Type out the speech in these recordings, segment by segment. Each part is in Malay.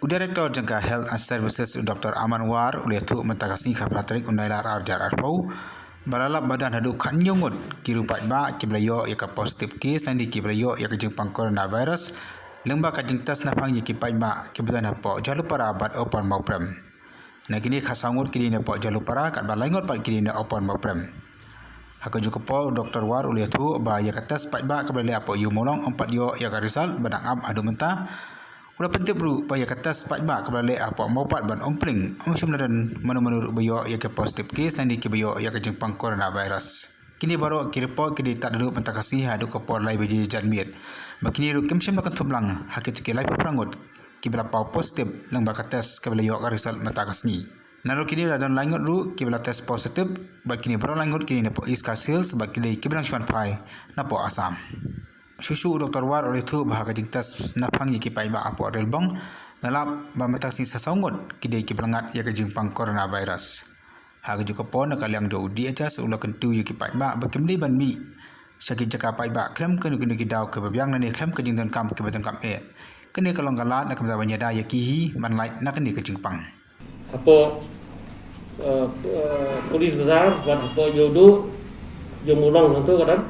Director Jangka Health and Services Dr. Aman War oleh tu mentakasi kapatrik undailar arjar arpau balalap badan hadu kanyungut kirupat ba kiblayo ya ka positif case nandi kiblayo ya ka jengpang coronavirus lembah ka jengtas napang ya kipai ba kibutan hapo jalu para bat open mauprem na kini khasangut kini na po jalu para kat balangot pat kini na open mauprem haka juga po Dr. War oleh tu ba ya ka test pat ba kabale apo yu molong empat yo ya ka result badang am adu mentah udah penting bro bayar kata sepat ba kebalik apa mau pat ban ompling macam dan mana-mana bayo ya ke positif case nanti ke bayo ya ke jengpang coronavirus kini baru report kini tak dulu pentakasi hadu ke por lai beji janmiat makini ru kemsem akan tublang hakit ke lai perangut ki bela pau positif lang ba tes ke bela yo ka result mentakasni naru kini dan langut ru ki bela test positif ba kini baru langut kini napo is kasil sebab kini ki belang chuan pai napo asam Susu Dr. War oleh tu bahagia jengtas napang ye kipai ba apo relbong dalam bamatasi sasaungot kidai ki belangat ya ke jengpang coronavirus. Haga juga pon nak kaliang do di aja seulah kentu ye kipai ba bakimli ban mi. Syaki jaka pai ba klem kenu kenu kidau ke babiang nani klem ke jengtan kam ke batang kam e. Kene kalong galat nak kemda banyada ya kihi man lai nak kene ke jengpang. Apo polis besar buat apo yodo yo mulong tu kan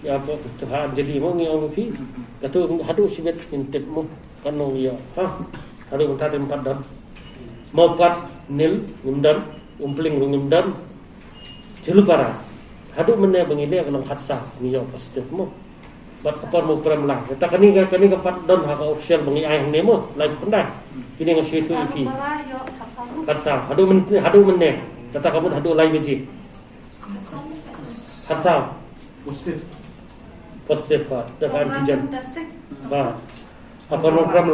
ya apa terhad jadi mau ngi orang fi kata hadu sibet intip mu kanong ya hadu mentah tempat dan mau pat nil ngimdan umpling ngimdan jelu para hadu menne bangile kanong hatsa ni yo positif mu bat kapar mu pram lah kata kani kapat don ha official bangi ai nemo live pendai kini ngasih tu fi hatsa hadu menne kata kamu hadu live ji hatsa positif pak dengan antigen bah apa program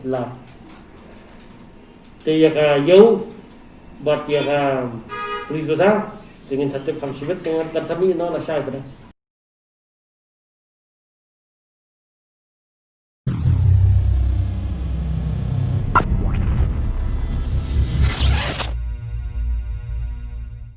lah dia ka yau buat dia ka polis besar dengan satu kamsibet dengan kan sami no la syai pada